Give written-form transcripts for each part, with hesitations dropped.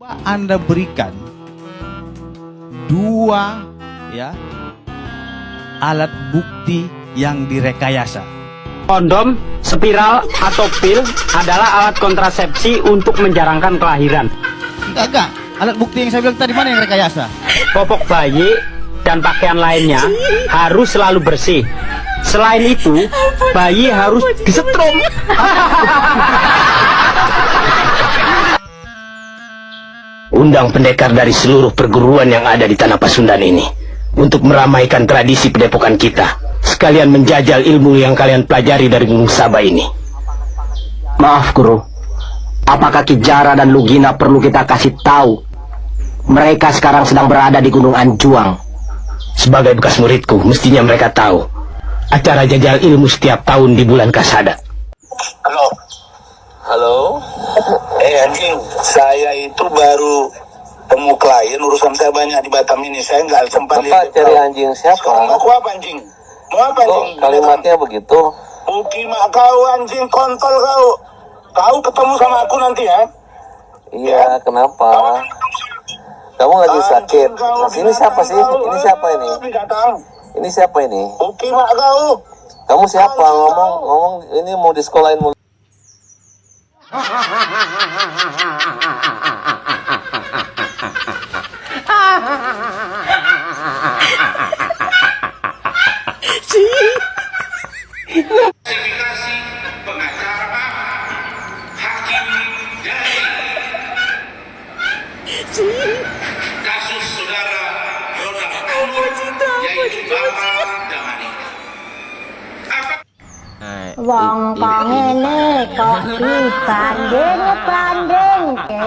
Anda berikan dua alat bukti yang direkayasa. Kondom, spiral, atau pil adalah alat kontrasepsi untuk menjarangkan kelahiran. Enggak. Alat bukti yang saya bilang tadi mana yang rekayasa? Popok bayi dan pakaian lainnya harus selalu bersih. Selain itu, bayi harus disetrum. Undang pendekar dari seluruh perguruan yang ada di tanah Pasundan ini untuk meramaikan tradisi pendepokan kita, sekalian menjajal ilmu yang kalian pelajari dari Gunung Saba ini. Maaf, Guru. Apakah Ki Jara dan Lugina perlu kita kasih tahu? Mereka sekarang sedang berada di Gunung Anjuang. Sebagai bekas muridku, mestinya mereka tahu acara jajal ilmu setiap tahun di bulan Kasada. Halo? Anjing, saya itu baru temu klien, urusan saya banyak di Batam ini. Saya nggak sempat lihat. Bapak cari anjing siapa? Mau apa anjing? Mau apa anjing? Kalimatnya begitu. Mak kau anjing kontol kau. Kau ketemu sama aku nanti ya? Iya, kenapa? Kamu lagi sakit. Nah, ini siapa sih? Ini siapa ini? Ini siapa ini? Mak kau. Kamu siapa? Ngomong ini mau disekolahin mulu. Klasifikasi pengacara hakim dari kasus saudara Ronald Anur, yaitu Bapak Damani. Wong kok ngene kok dibanding ke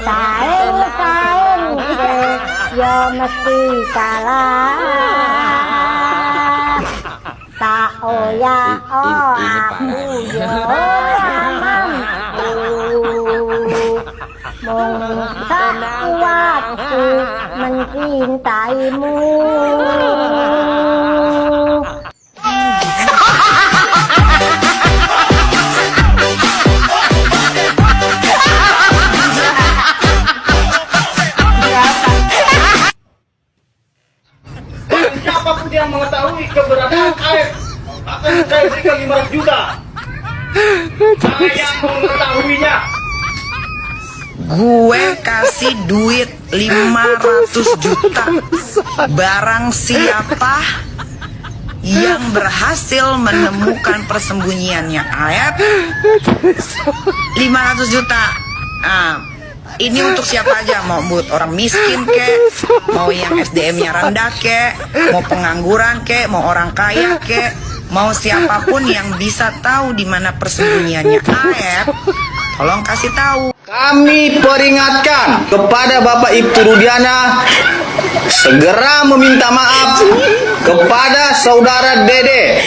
saing ke ya mesti salah tak oya aku yo mampu mung tak kuatku mencintaimu. Siapapun yang mengetahui keberadaan AF akan saya berikan 500 juta. Saya mengetahuinya. Gue kasih duit 500 juta barang siapa yang berhasil menemukan persembunyiannya Ayat. 500 juta. Ini untuk siapa aja, mau buat orang miskin kek, mau yang SDM-nya rendah kek, mau pengangguran kek, mau orang kaya kek, mau siapapun yang bisa tahu di mana persembunyiannya Ayat, tolong kasih tahu. Kami peringatkan kepada Bapak Ibtu Rudiana segera meminta maaf kepada saudara Dede,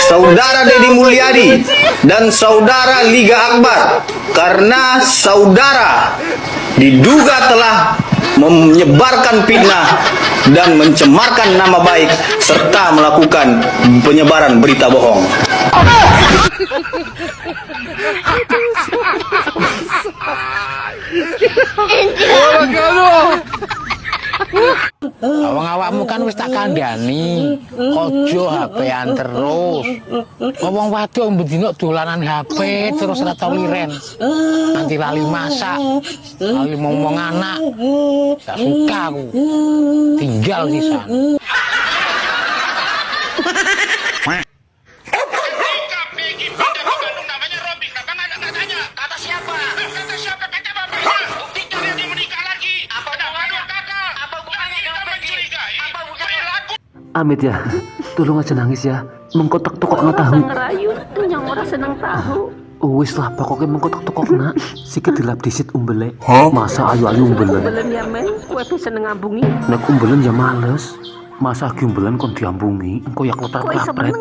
saudara Dedi Mulyadi, dan saudara Liga Akbar karena saudara diduga telah menyebarkan fitnah dan mencemarkan nama baik serta melakukan penyebaran berita bohong. Awang-awakmu kan wis tak kandhani, ojo HP-an terus. Wong wadon bendina dolanan HP terus ora tau liren. Nanti lali masak, lali ngomong anak. Gak suka aku. Tinggal sisan. Amit ya, tolong aja nangis ya. Mengkotak tokok na tahu. Ngerayu, yang orang seneng tahu. Wis lah, pokoknya mengkotak tokok na. Sikit dilap disit umbele. Masa ayu-ayu umbelen. Umbelen ya men, kue bisa ngambungi. Nek umbelen ya males. Masa aki umbelen kon diambungi, engko ya klotar klapret.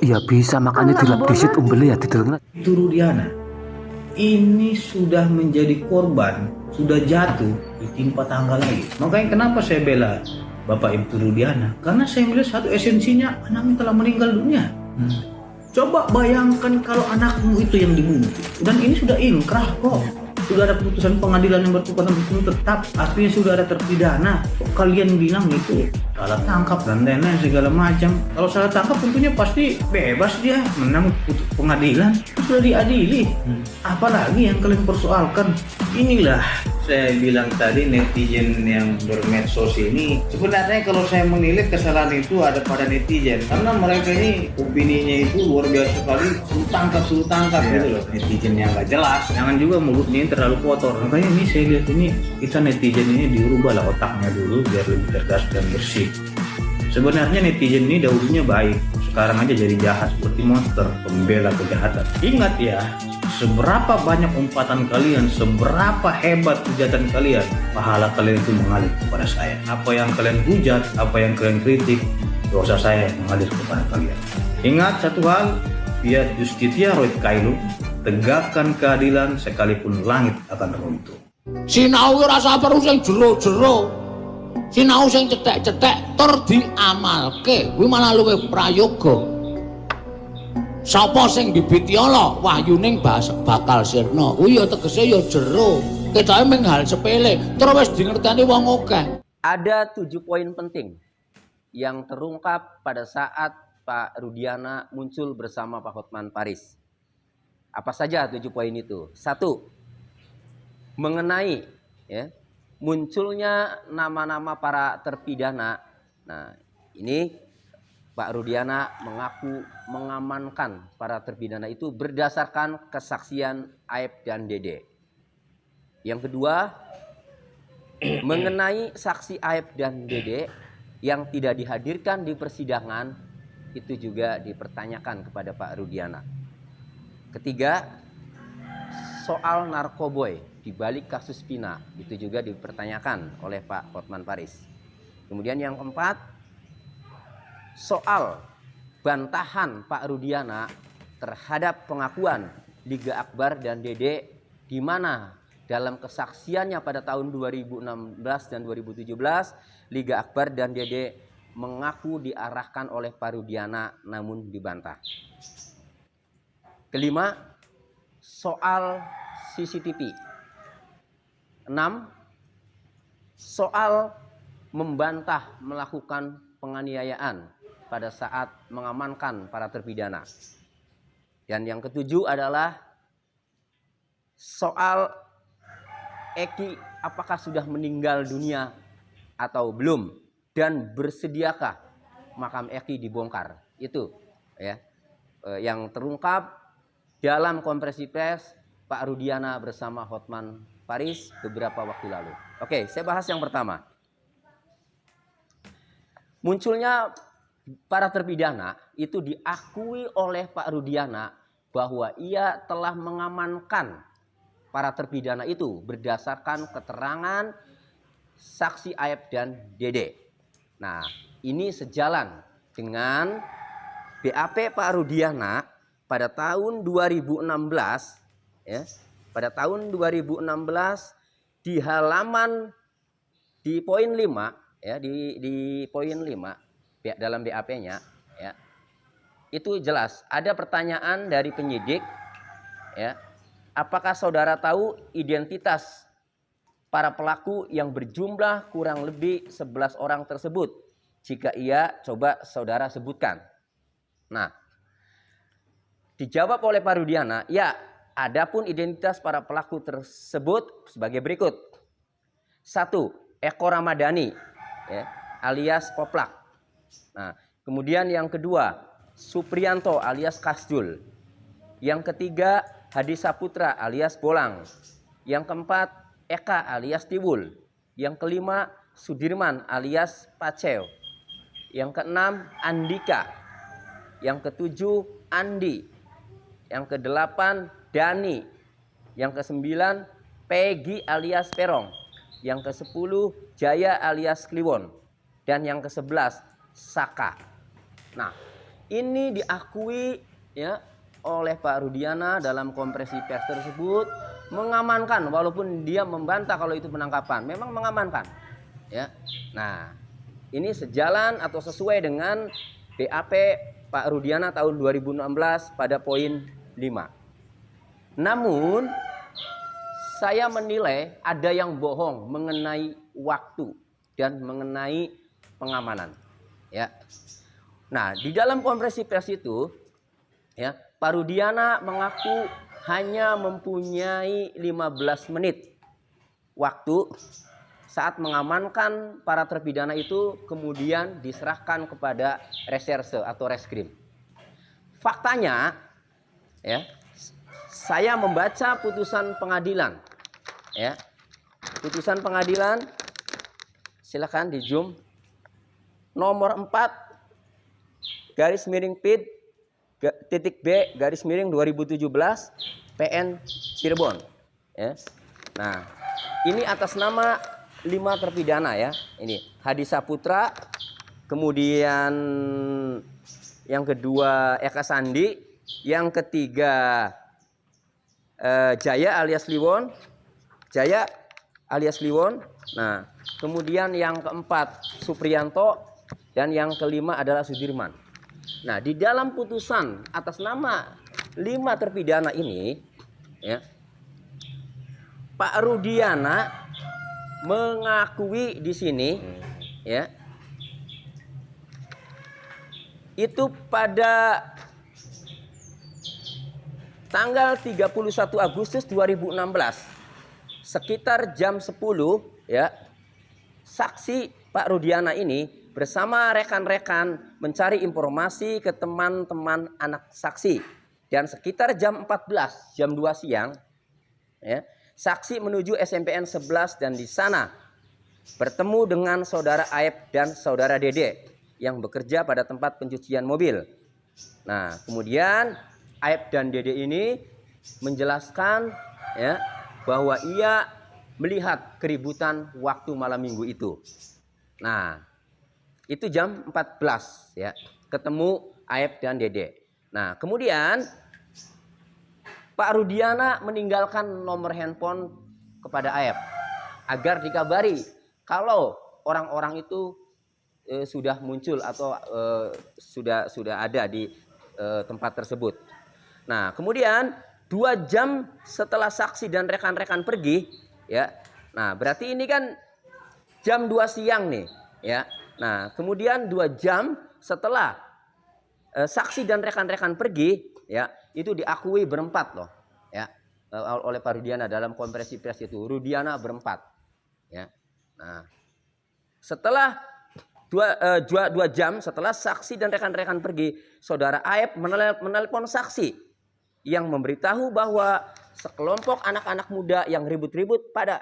Ya bisa, makanya dilap disit umbele ya dideleng. Itu Rudiana. Ini sudah menjadi korban, sudah jatuh ditimpa tangga lagi. Makanya kenapa saya bela Bapak Ibtu Rudiana? Karena saya melihat satu esensinya, anaknya telah meninggal dunia. Coba bayangkan kalau anakmu itu yang dibunuh. Dan ini sudah inkrah kok. sudah ada putusan pengadilan yang berkekuatan hukum tetap, artinya sudah ada terpidana. Kok kalian bilang itu salah tangkap dan lain-lain segala macam? Kalau salah tangkap tentunya pasti bebas dia, menang pengadilan, sudah diadili. Apalagi yang kalian persoalkan? Inilah saya bilang tadi, netizen yang bermedsos ini sebenarnya kalau saya menilai kesalahan itu ada pada netizen, karena mereka ini opininya itu luar biasa sekali, suruh tangkap gitu loh. Netizen yang gak jelas, jangan juga mulutnya ini terlalu kotor. Makanya ini saya lihat ini kita netizen ini dirubah lah otaknya dulu biar lebih cerdas dan bersih. Sebenarnya netizen ini dahulunya baik, sekarang aja jadi jahat seperti monster, pembela kejahatan. Ingat ya, seberapa banyak umpatan kalian, seberapa hebat hujatan kalian, pahala kalian itu mengalir kepada saya. Apa yang kalian hujat, apa yang kalian kritik, dosa saya mengalir kepada kalian. Ingat satu hal, fiat justitia roit kailu, tegakkan keadilan sekalipun langit akan runtuh. Sinau rasa perlu sing jero-jero. Sinau sing cetek-cetek tur diamalke, kuwi malah luwih prayoga. Sapa sing bibiti ala wahyuning bakal sirna, kuwi ya tegese ya jero. Ketoke mung hal sepele, terus wis dingerteni wong akeh. Ada 7 poin penting yang terungkap pada saat Pak Rudiana muncul bersama Pak Hotman Paris. Apa saja 7 poin itu? 1. Mengenai munculnya nama-nama para terpidana. Nah, ini Pak Rudiana mengaku mengamankan para terpidana itu berdasarkan kesaksian Aep dan Dede. Yang kedua, mengenai saksi Aep dan Dede yang tidak dihadirkan di persidangan, itu juga dipertanyakan kepada Pak Rudiana. Ketiga, soal narkoboy di balik kasus Pina, itu juga dipertanyakan oleh Pak Hotman Paris. Kemudian yang keempat, soal bantahan Pak Rudiana terhadap pengakuan Liga Akbar dan Dede, di mana dalam kesaksiannya pada tahun 2016 dan 2017 Liga Akbar dan Dede mengaku diarahkan oleh Pak Rudiana namun dibantah. Kelima, soal CCTV. 6. Soal membantah melakukan penganiayaan pada saat mengamankan para terpidana. Dan yang ketujuh adalah soal Eki apakah sudah meninggal dunia atau belum, dan bersediakah makam Eki dibongkar. Itu ya yang terungkap dalam konferensi pers Pak Rudiana bersama Hotman Paris beberapa waktu lalu. Oke, saya bahas yang pertama. Munculnya para terpidana itu diakui oleh Pak Rudiana bahwa ia telah mengamankan para terpidana itu berdasarkan keterangan saksi Aep dan Dede. Nah, ini sejalan dengan BAP Pak Rudiana pada tahun 2016 ya. Pada tahun 2016 di halaman di poin 5 ya, di poin 5 dalam BAP-nya ya. Itu jelas ada pertanyaan dari penyidik ya. Apakah saudara tahu identitas para pelaku yang berjumlah kurang lebih 11 orang tersebut? Jika iya, coba saudara sebutkan. Nah, dijawab oleh Pak Rudiana, ya, adapun identitas para pelaku tersebut sebagai berikut. 1. Eko Ramadhani ya, alias Koplak. Nah, kemudian yang kedua, Supriyanto alias Kasdul. Yang ketiga, Hadi Saputra alias Bolang. Yang keempat, Eka alias Tiwul. Yang kelima, Sudirman alias Paceo. Yang keenam, Andika. Yang ketujuh, Andi. Yang kedelapan, Dani. Yang kesembilan, Peggy alias Perong. Yang ke-10, Jaya alias Kliwon. Dan yang ke-11, Saka. Nah, ini diakui ya oleh Pak Rudiana dalam konferensi pers tersebut, mengamankan walaupun dia membantah kalau itu penangkapan, memang mengamankan. Ya. Nah, ini sejalan atau sesuai dengan BAP Pak Rudiana tahun 2016 pada poin 5. Namun saya menilai ada yang bohong mengenai waktu dan mengenai pengamanan. Ya. Nah, di dalam konferensi pers itu, ya, Pak Rudiana mengaku hanya mempunyai 15 menit waktu saat mengamankan para terpidana itu, kemudian diserahkan kepada reserse atau reskrim. Faktanya, ya, saya membaca putusan pengadilan, ya, putusan pengadilan, silakan di zoom, nomor 4 garis miring PID titik B garis miring 2017 PN Cirebon, ya. Nah, ini atas nama 5 terpidana, ya. Ini Hadi Saputra, kemudian yang kedua Eka Sandi, yang ketiga Jaya alias Liwon, Nah, kemudian yang keempat Supriyanto, dan yang kelima adalah Sudirman. Nah, di dalam putusan atas nama 5 terpidana ini, ya, Pak Rudiana mengakui di sini, ya, itu pada tanggal 31 Agustus 2016 sekitar jam 10, ya, saksi Pak Rudiana ini bersama rekan-rekan mencari informasi ke teman-teman anak saksi, dan sekitar jam 14, jam 2 siang, ya, saksi menuju SMPN 11 dan di sana bertemu dengan saudara Aep dan saudara Dede yang bekerja pada tempat pencucian mobil. Nah, kemudian Aep dan Dede ini menjelaskan, ya, bahwa ia melihat keributan waktu malam minggu itu. Nah, itu jam 14, ya, ketemu Aep dan Dede. Nah, kemudian Pak Rudiana meninggalkan nomor handphone kepada Aep agar dikabari kalau orang-orang itu sudah muncul atau sudah ada di tempat tersebut. Nah, kemudian 2 jam setelah saksi dan rekan-rekan pergi, ya. Nah, berarti ini kan jam 2 siang nih, ya. Nah, kemudian 2 jam setelah saksi dan rekan-rekan pergi, ya, itu diakui berempat loh, ya, oleh Pak Rudiana dalam konferensi pers itu. Rudiana berempat, ya. Nah, setelah 2 jam setelah saksi dan rekan-rekan pergi, saudara Aep menelpon saksi yang memberitahu bahwa sekelompok anak-anak muda yang ribut-ribut pada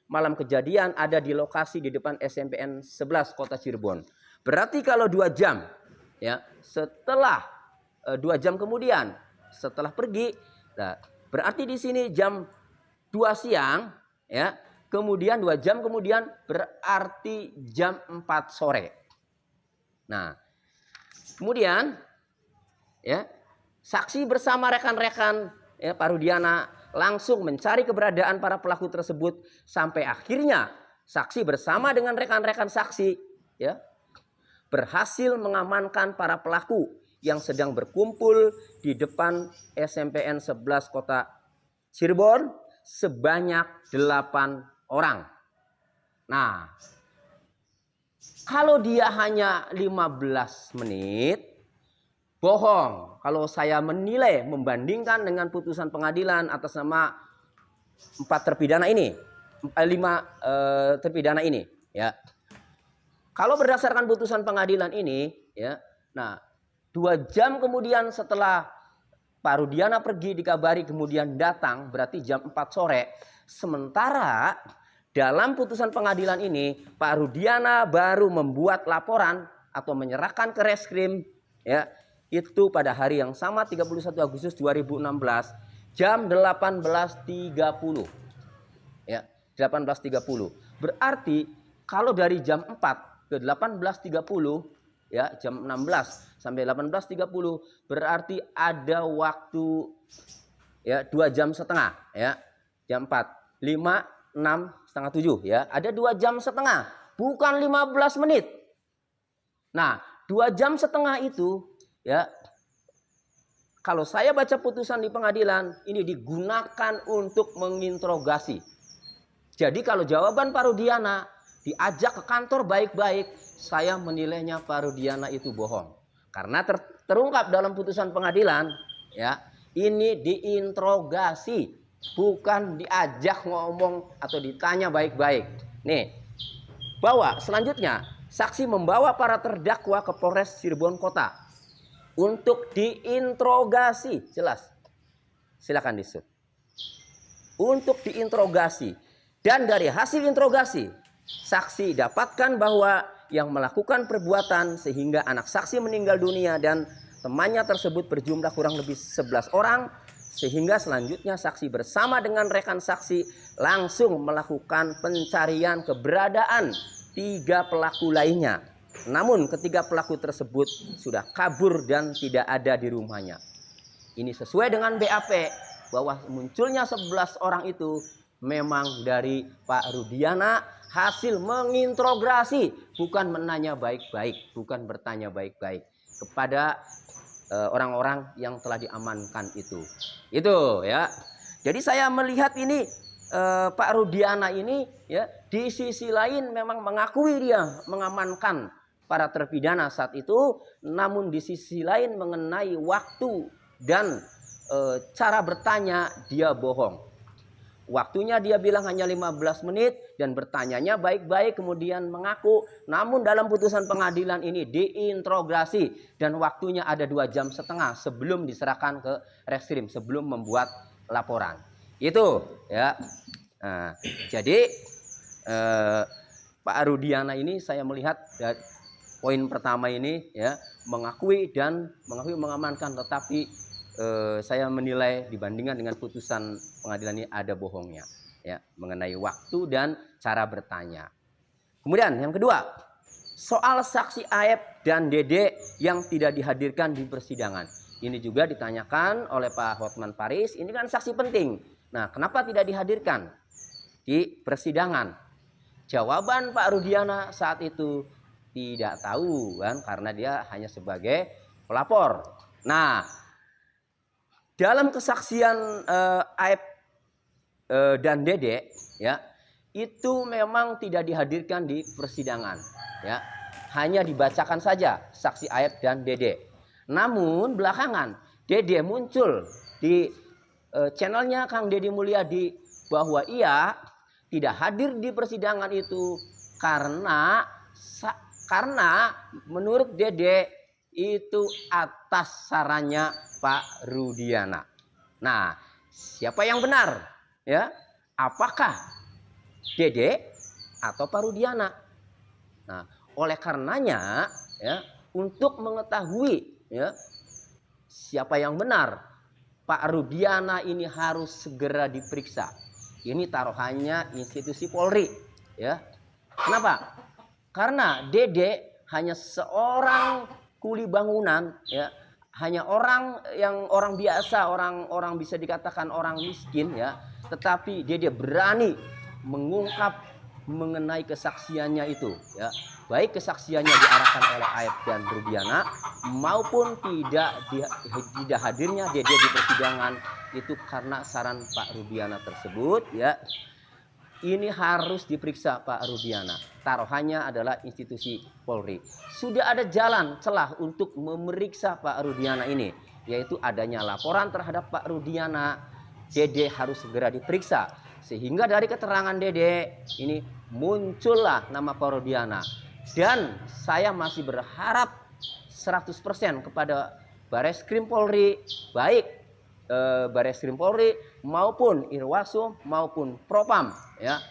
malam kejadian ada di lokasi di depan SMPN 11 Kota Cirebon. Berarti kalau 2 jam, ya, setelah 2 jam kemudian setelah pergi, nah, berarti di sini jam 2 siang, ya, kemudian 2 jam kemudian berarti jam 4 sore. Nah, kemudian, ya, saksi bersama rekan-rekan, ya, Pak Rudiana langsung mencari keberadaan para pelaku tersebut sampai akhirnya saksi bersama dengan rekan-rekan saksi, ya, berhasil mengamankan para pelaku yang sedang berkumpul di depan SMPN 11 Kota Cirebon sebanyak 8 orang. Nah, kalau dia hanya 15 menit, bohong kalau saya menilai membandingkan dengan putusan pengadilan atas nama 5 terpidana ini, ya. Kalau berdasarkan putusan pengadilan ini, ya, nah, 2 jam kemudian setelah Pak Rudiana pergi dikabari kemudian datang, berarti jam 4 sore. Sementara dalam putusan pengadilan ini Pak Rudiana baru membuat laporan atau menyerahkan ke reskrim, ya, itu pada hari yang sama 31 Agustus 2016 jam 18.30, ya, 18.30. Berarti kalau dari jam 4 ke 18.30, ya, jam 16 sampai 18.30 berarti ada waktu, ya, 2 jam setengah, ya. Jam 4, 5, 6, setengah 7, ya. Ada 2 jam setengah, bukan 15 menit. Nah, 2 jam setengah itu, ya, kalau saya baca putusan di pengadilan, ini digunakan untuk menginterogasi. Jadi kalau jawaban Pak Rudiana diajak ke kantor baik-baik, saya menilainya Pak Rudiana itu bohong. Karena terungkap dalam putusan pengadilan, ya, ini diinterogasi, bukan diajak ngomong atau ditanya baik-baik. Nih, bahwa selanjutnya saksi membawa para terdakwa ke Polres Cirebon Kota untuk diinterogasi. Jelas. Silakan disut. Untuk diinterogasi. Dan dari hasil interogasi, saksi dapatkan bahwa yang melakukan perbuatan sehingga anak saksi meninggal dunia dan temannya tersebut berjumlah kurang lebih 11 orang, sehingga selanjutnya saksi bersama dengan rekan saksi langsung melakukan pencarian keberadaan 3 pelaku lainnya. Namun ketiga pelaku tersebut sudah kabur dan tidak ada di rumahnya. Ini sesuai dengan BAP bahwa munculnya 11 orang itu memang dari Pak Rudiana hasil menginterogasi, bukan menanya baik-baik, bukan bertanya baik-baik kepada orang-orang yang telah diamankan itu. Itu ya. Jadi saya melihat ini Pak Rudiana ini ya, di sisi lain memang mengakui dia mengamankan para terpidana saat itu, namun di sisi lain mengenai waktu dan cara bertanya dia bohong. Waktunya dia bilang hanya 15 menit dan bertanyanya baik-baik, kemudian mengaku. Namun dalam putusan pengadilan ini diinterogasi dan waktunya ada 2,5 jam sebelum diserahkan ke reskrim, sebelum membuat laporan. Itu ya. Nah, jadi Pak Rudiana ini saya melihat poin pertama ini ya, mengakui mengamankan, tetapi saya menilai dibandingkan dengan putusan pengadilan ini ada bohongnya ya, mengenai waktu dan cara bertanya. Kemudian yang kedua, soal saksi Aep dan Dede yang tidak dihadirkan di persidangan. Ini juga ditanyakan oleh Pak Hotman Paris, ini kan saksi penting. Nah, kenapa tidak dihadirkan di persidangan? Jawaban Pak Rudiana saat itu tidak tahu kan, karena dia hanya sebagai pelapor. Nah, dalam kesaksian Aep dan Dede ya, itu memang tidak dihadirkan di persidangan ya, hanya dibacakan saja saksi Aep dan Dede. Namun belakangan Dede muncul di channelnya Kang Deddy Mulyadi bahwa ia tidak hadir di persidangan itu karena menurut Dede itu atas sarannya Pak Rudiana. Nah, siapa yang benar? Ya, apakah Dede atau Pak Rudiana? Nah, oleh karenanya, ya, untuk mengetahui ya siapa yang benar, Pak Rudiana ini harus segera diperiksa. Ini taruhannya institusi Polri. Ya, kenapa? Karena Dede hanya seorang kuli bangunan, ya, hanya orang biasa, orang bisa dikatakan orang miskin, ya, tetapi dia berani mengungkap mengenai kesaksiannya itu, ya, baik kesaksiannya diarahkan oleh Aep dan Rudiana maupun tidak hadirnya Dede di persidangan itu karena saran Pak Rudiana tersebut, ya. Ini harus diperiksa Pak Rudiana. Taruhannya adalah institusi Polri. Sudah ada jalan celah untuk memeriksa Pak Rudiana ini, yaitu adanya laporan terhadap Pak Rudiana. Dede harus segera diperiksa. Sehingga dari keterangan Dede ini muncullah nama Pak Rudiana. Dan saya masih berharap 100% kepada Bareskrim Polri, baik Bareskrim Polri maupun Irwasum maupun Propam, ya,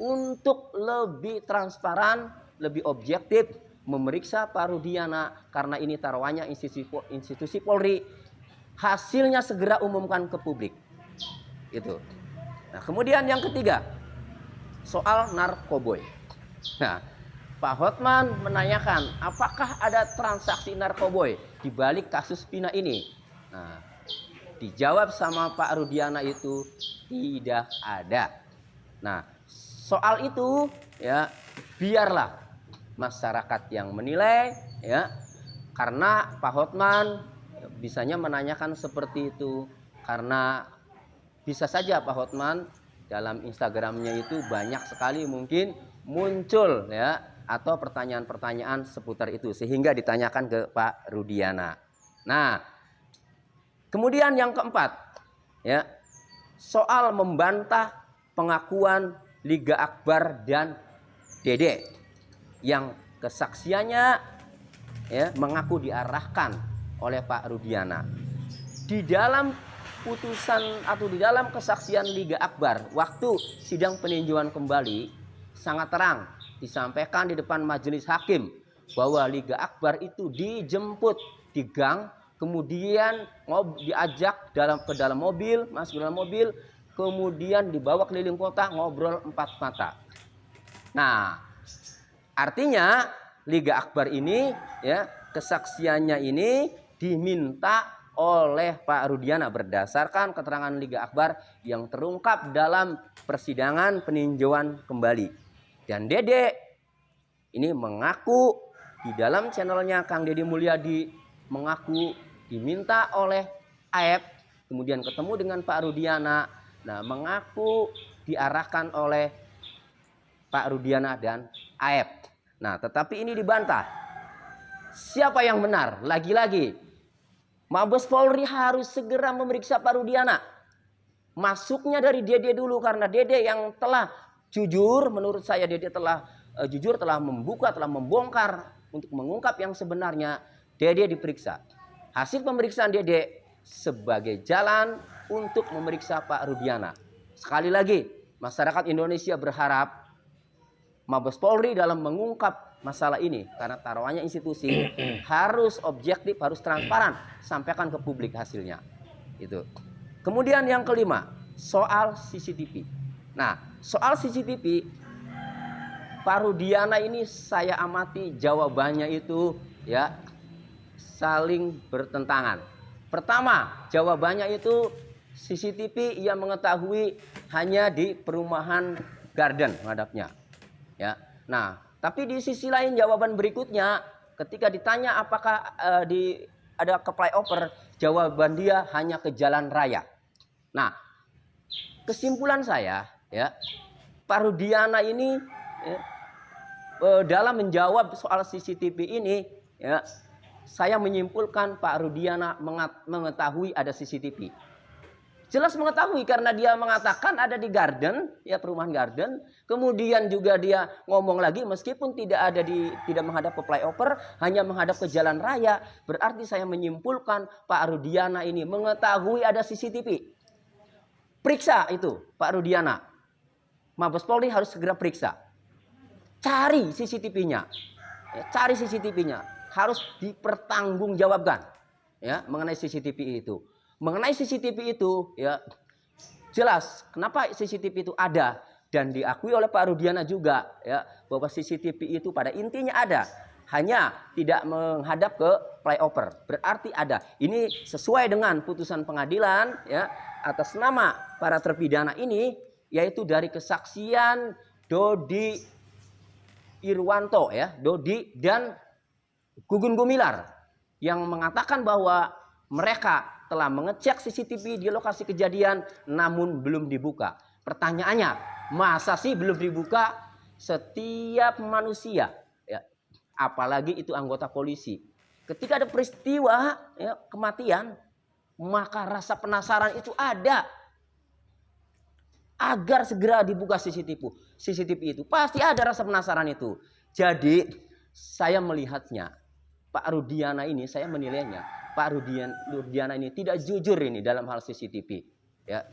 untuk lebih transparan, lebih objektif memeriksa Pak Rudiana, karena ini taruhannya institusi Polri. Hasilnya segera umumkan ke publik. Itu. Nah, kemudian yang ketiga, soal narkoboy. Nah, Pak Hotman menanyakan apakah ada transaksi narkoboy di balik kasus Pina ini. Nah, dijawab sama Pak Rudiana itu tidak ada. Nah, soal itu ya biarlah masyarakat yang menilai, ya, karena Pak Hotman bisanya menanyakan seperti itu? Karena bisa saja Pak Hotman dalam Instagramnya itu banyak sekali mungkin muncul ya, atau pertanyaan-pertanyaan seputar itu sehingga ditanyakan ke Pak Rudiana. Nah, kemudian yang keempat ya, soal membantah pengakuan Liga Akbar dan Dede yang kesaksiannya ya mengaku diarahkan oleh Pak Rudiana. Di dalam putusan atau di dalam kesaksian Liga Akbar waktu sidang peninjauan kembali sangat terang disampaikan di depan majelis hakim bahwa Liga Akbar itu dijemput di gang, kemudian diajak ke dalam mobil, masuk ke dalam mobil, kemudian dibawa keliling kota ngobrol 4 mata. Nah, artinya Liga Akbar ini ya, kesaksiannya ini diminta oleh Pak Rudiana berdasarkan keterangan Liga Akbar yang terungkap dalam persidangan peninjauan kembali. Dan Dede ini mengaku di dalam channelnya Kang Deddy Mulyadi mengaku diminta oleh Aep, kemudian ketemu dengan Pak Rudiana. Nah, mengaku diarahkan oleh Pak Rudiana dan Aep. Nah, tetapi ini dibantah. Siapa yang benar? Lagi-lagi Mabes Polri harus segera memeriksa Pak Rudiana. Masuknya dari Dede dulu, karena Dede yang telah jujur, menurut saya Dede telah jujur, telah membuka, telah membongkar untuk mengungkap yang sebenarnya. Dede diperiksa. Hasil pemeriksaan Dede sebagai jalan untuk memeriksa Pak Rudiana. Sekali lagi, masyarakat Indonesia berharap Mabes Polri dalam mengungkap masalah ini, karena taruhannya institusi, harus objektif, harus transparan, sampaikan ke publik hasilnya. Itu. Kemudian yang kelima, soal CCTV. Nah, soal CCTV, Pak Rudiana ini saya amati jawabannya itu ya saling bertentangan. Pertama, jawabannya itu CCTV ia mengetahui hanya di perumahan Garden menghadapnya. Ya. Nah, tapi di sisi lain jawaban berikutnya ketika ditanya apakah ada ke flyover, jawaban dia hanya ke jalan raya. Nah, kesimpulan saya ya, Pak Rudiana ini ya, dalam menjawab soal CCTV ini ya, saya menyimpulkan Pak Rudiana mengetahui ada CCTV. Jelas mengetahui karena dia mengatakan ada di Garden, ya perumahan Garden. Kemudian juga dia ngomong lagi meskipun tidak menghadap ke flyover, hanya menghadap ke jalan raya. Berarti saya menyimpulkan Pak Rudiana ini mengetahui ada CCTV. Periksa itu Pak Rudiana. Mabes Polri harus segera periksa. Cari CCTV-nya. Ya, cari CCTV-nya. Harus dipertanggungjawabkan ya mengenai CCTV itu. Mengenai CCTV itu ya jelas kenapa CCTV itu ada dan diakui oleh Pak Rudiana juga ya bahwa CCTV itu pada intinya ada, hanya tidak menghadap ke flyover. Berarti ada. Ini sesuai dengan putusan pengadilan ya atas nama para terpidana ini, yaitu dari kesaksian Dodi Irwanto ya, Dodi dan Gugun Gumilar yang mengatakan bahwa mereka telah mengecek CCTV di lokasi kejadian namun belum dibuka. Pertanyaannya, masa sih belum dibuka? Setiap manusia ya, apalagi itu anggota polisi, ketika ada peristiwa ya, kematian, maka rasa penasaran itu ada. Agar segera dibuka CCTV itu. Pasti ada rasa penasaran itu. Jadi saya melihatnya, Pak Rudiana ini, saya menilainya, Pak Rudiana ini tidak jujur ini dalam hal CCTV. Ya.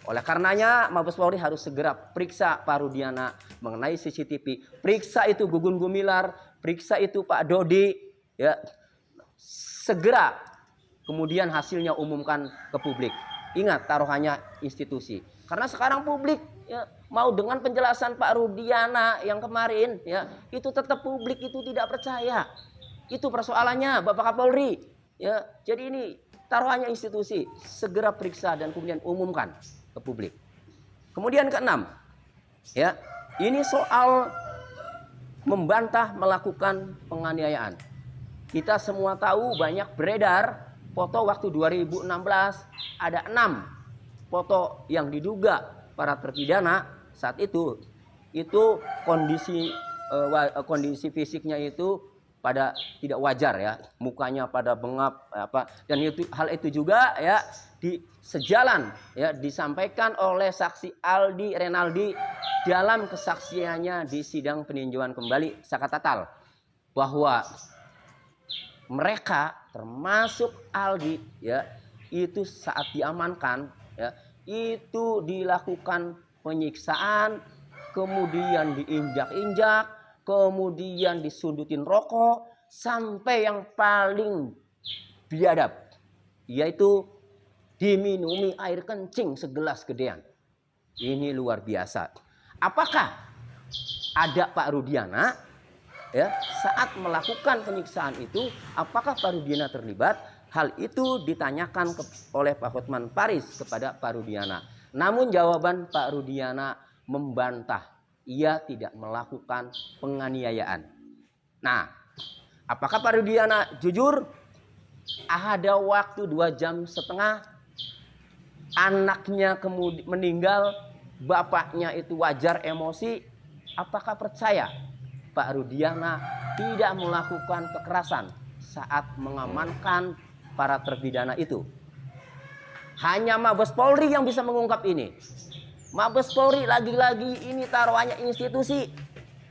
Oleh karenanya Mabes Polri harus segera periksa Pak Rudiana mengenai CCTV. Periksa itu Gugun Gumilar, periksa itu Pak Dodi. Ya. Segera kemudian hasilnya umumkan ke publik. Ingat, taruhannya institusi. Karena sekarang publik ya, mau dengan penjelasan Pak Rudiana yang kemarin ya, itu tetap publik itu tidak percaya. Itu persoalannya Bapak Kapolri. Ya, jadi ini taruhannya institusi, segera periksa dan kemudian umumkan ke publik. Kemudian keenam, ya, ini soal membantah melakukan penganiayaan. Kita semua tahu banyak beredar foto waktu 2016 ada 6 foto yang diduga para terpidana saat itu kondisi fisiknya itu pada tidak wajar ya, mukanya pada bengap dan hal itu juga ya sejalan ya disampaikan oleh saksi Aldi Renaldi dalam kesaksiannya di sidang peninjauan kembali saka tatal bahwa mereka termasuk Aldi ya itu saat diamankan ya itu dilakukan penyiksaan, kemudian diinjak-injak, kemudian disundutin rokok, sampai yang paling biadab, yaitu diminumi air kencing segelas gedean. Ini luar biasa. Apakah ada Pak Rudiana ya saat melakukan penyiksaan itu? Apakah Pak Rudiana terlibat? Hal itu ditanyakan oleh Pak Hotman Paris kepada Pak Rudiana. Namun jawaban Pak Rudiana membantah. Ia tidak melakukan penganiayaan. Nah, apakah Pak Rudiana jujur? Ada waktu 2,5 jam, anaknya kemudian meninggal, bapaknya itu wajar emosi. Apakah percaya Pak Rudiana tidak melakukan kekerasan saat mengamankan para terpidana itu? Hanya Mabes Polri yang bisa mengungkap ini. Mabes Polri lagi-lagi ini taruhannya institusi.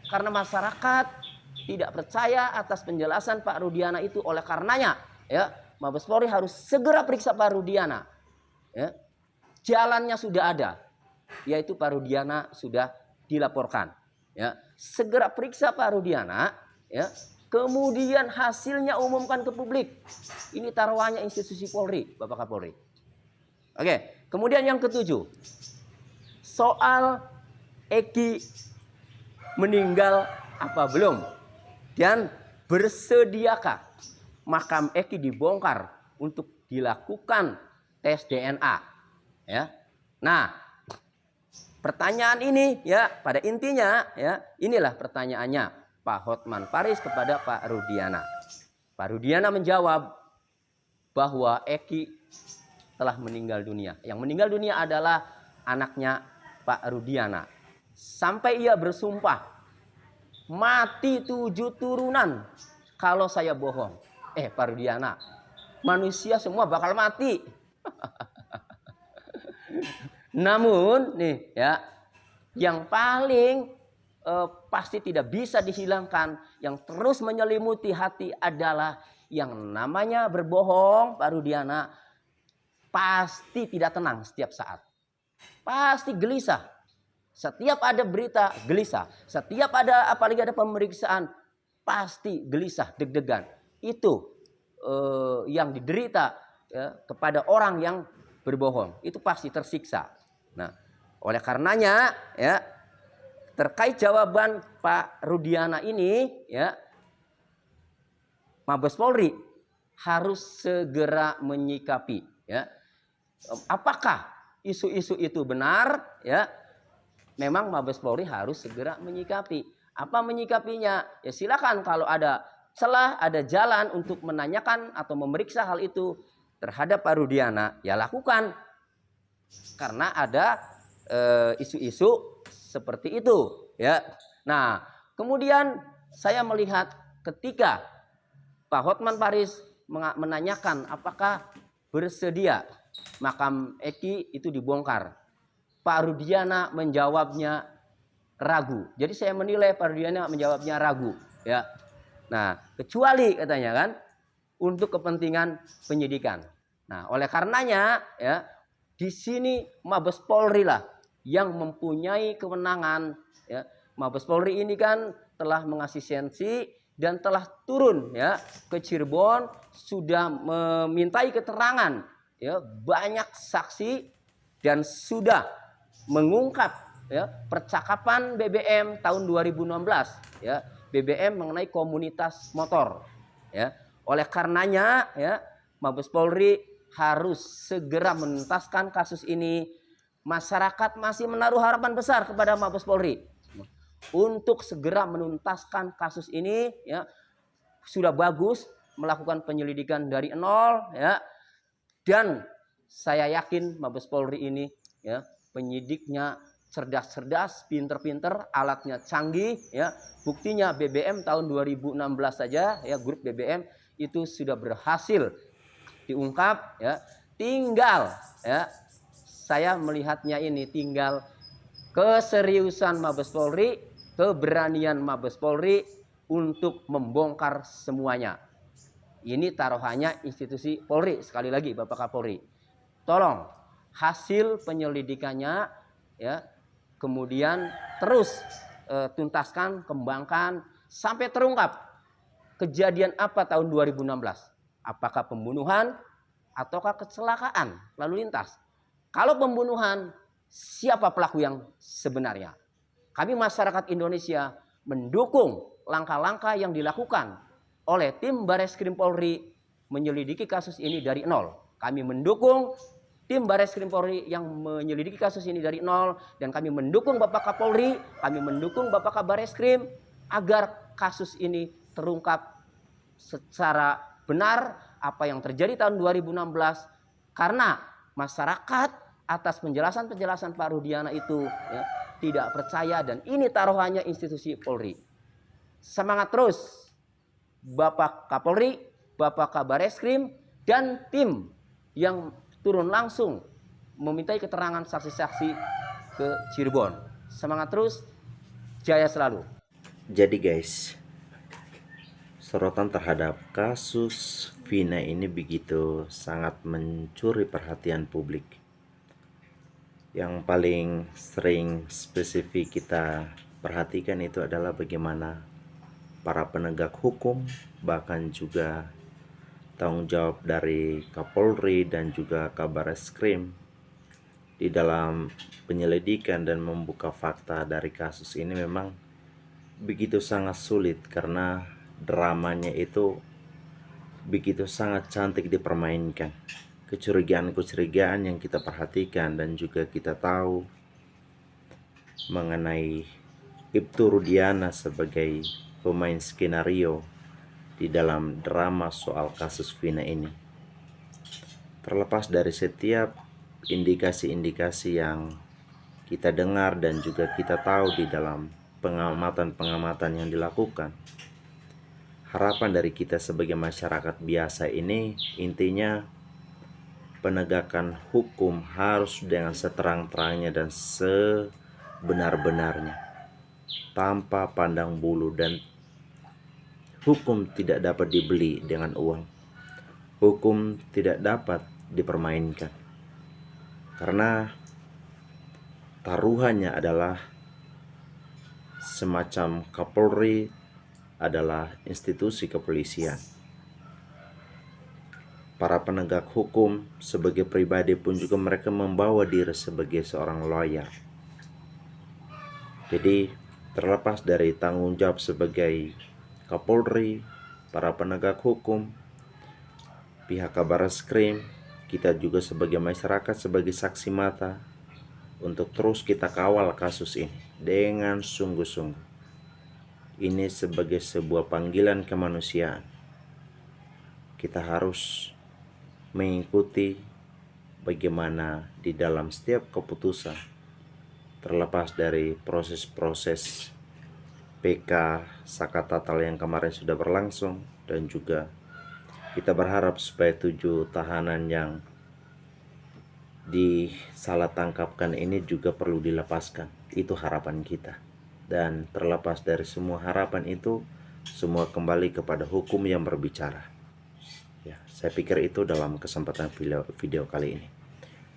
Karena masyarakat tidak percaya atas penjelasan Pak Rudiana itu. Oleh karenanya ya Mabes Polri harus segera periksa Pak Rudiana ya. Jalannya sudah ada, yaitu Pak Rudiana sudah dilaporkan ya. Segera periksa Pak Rudiana ya. Kemudian hasilnya umumkan ke publik. Ini taruhannya institusi Polri, Bapak Kapolri. Oke, kemudian yang ketujuh, soal Eki meninggal apa belum dan bersediakah makam Eki dibongkar untuk dilakukan tes DNA ya. Nah, pertanyaan ini ya pada intinya ya inilah pertanyaannya Pak Hotman Paris kepada Pak Rudiana. Pak Rudiana menjawab bahwa Eki telah meninggal dunia. Yang meninggal dunia adalah anaknya Pak Rudiana. Sampai ia bersumpah, mati 7 turunan kalau saya bohong. Pak Rudiana, manusia semua bakal mati. Namun nih ya, yang paling pasti tidak bisa dihilangkan, yang terus menyelimuti hati adalah yang namanya berbohong. Pak Rudiana pasti tidak tenang setiap saat. Pasti gelisah. Setiap ada berita gelisah. Setiap ada apalagi ada pemeriksaan pasti gelisah, deg-degan. Itu yang diderita ya, kepada orang yang berbohong. Itu pasti tersiksa. Nah, oleh karenanya ya terkait jawaban Pak Rudiana ini ya Mabes Polri harus segera menyikapi ya. Apakah isu-isu itu benar ya? Memang Mabes Polri harus segera menyikapi. Apa menyikapinya? Ya silakan kalau ada celah, ada jalan untuk menanyakan atau memeriksa hal itu terhadap Pak Rudiana, ya lakukan. Karena ada isu-isu seperti itu ya. Nah, kemudian saya melihat ketika Pak Hotman Paris menanyakan apakah bersedia makam Eki itu dibongkar, Pak Rudiana menjawabnya ragu. Jadi saya menilai Pak Rudiana menjawabnya ragu ya. Nah, kecuali katanya kan untuk kepentingan penyidikan. Nah, oleh karenanya ya di sini Mabes Polri lah yang mempunyai kewenangan ya. Mabes Polri ini kan telah mengasistensi dan telah turun ya ke Cirebon, sudah memintai keterangan ya banyak saksi dan sudah mengungkap ya percakapan BBM tahun 2016 ya, BBM mengenai komunitas motor ya. Oleh karenanya ya Mabes Polri harus segera menuntaskan kasus ini. Masyarakat masih menaruh harapan besar kepada Mabes Polri untuk segera menuntaskan kasus ini ya. Sudah bagus melakukan penyelidikan dari nol ya. Dan saya yakin Mabes Polri ini ya, penyidiknya cerdas-cerdas, pinter-pinter, alatnya canggih ya. Buktinya BBM tahun 2016 saja ya, grup BBM itu sudah berhasil diungkap ya. Tinggal ya, saya melihatnya ini tinggal keseriusan Mabes Polri, keberanian Mabes Polri untuk membongkar semuanya. Ini taruhannya institusi Polri. Sekali lagi Bapak Kapolri, tolong hasil penyelidikannya ya, kemudian terus tuntaskan, kembangkan sampai terungkap kejadian apa tahun 2016. Apakah pembunuhan ataukah kecelakaan lalu lintas? Kalau pembunuhan, siapa pelaku yang sebenarnya? Kami masyarakat Indonesia mendukung langkah-langkah yang dilakukan oleh tim Bareskrim Polri menyelidiki kasus ini dari nol. Kami mendukung tim Bareskrim Polri yang menyelidiki kasus ini dari nol, dan kami mendukung Bapak Kapolri, kami mendukung Bapak Kabareskrim agar kasus ini terungkap secara benar apa yang terjadi tahun 2016, karena masyarakat atas penjelasan-penjelasan Pak Rudiana itu ya, tidak percaya, dan ini taruhannya institusi Polri. Semangat terus Bapak Kapolri, Bapak Kabareskrim, dan tim yang turun langsung memintai keterangan saksi-saksi ke Cirebon. Semangat terus, jaya selalu. Jadi guys, sorotan terhadap kasus Vina ini begitu sangat mencuri perhatian publik. Yang paling sering spesifik kita perhatikan itu adalah bagaimana para penegak hukum, bahkan juga tanggung jawab dari Kapolri dan juga Kabareskrim di dalam penyelidikan dan membuka fakta dari kasus ini memang begitu sangat sulit, karena dramanya itu begitu sangat cantik dipermainkan. Kecurigaan-kecurigaan yang kita perhatikan dan juga kita tahu mengenai Ibtu Rudiana sebagai pemain skenario di dalam drama soal kasus Vina ini. Terlepas dari setiap indikasi-indikasi yang kita dengar dan juga kita tahu di dalam pengamatan-pengamatan yang dilakukan, harapan dari kita sebagai masyarakat biasa ini intinya penegakan hukum harus dengan seterang-terangnya dan sebenar-benarnya, tanpa pandang bulu, dan hukum tidak dapat dibeli dengan uang. Hukum tidak dapat dipermainkan, karena taruhannya adalah semacam Kapolri adalah institusi kepolisian. Para penegak hukum sebagai pribadi pun juga mereka membawa diri sebagai seorang lawyer. Jadi terlepas dari tanggung jawab sebagai Kapolri, para penegak hukum, pihak Kabareskrim, kita juga sebagai masyarakat, sebagai saksi mata untuk terus kita kawal kasus ini dengan sungguh-sungguh. Ini sebagai sebuah panggilan kemanusiaan. Kita harus mengikuti bagaimana di dalam setiap keputusan, terlepas dari proses-proses PK Sakatatal yang kemarin sudah berlangsung, dan juga kita berharap supaya 7 tahanan yang disalah tangkapkan ini juga perlu dilepaskan. Itu harapan kita. Dan terlepas dari semua harapan itu, semua kembali kepada hukum yang berbicara. Ya, saya pikir itu dalam kesempatan video kali ini.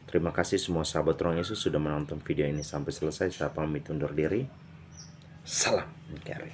Terima kasih semua sahabat Ruang Yesus sudah menonton video ini sampai selesai. Saya pamit undur diri. Salam NKRI.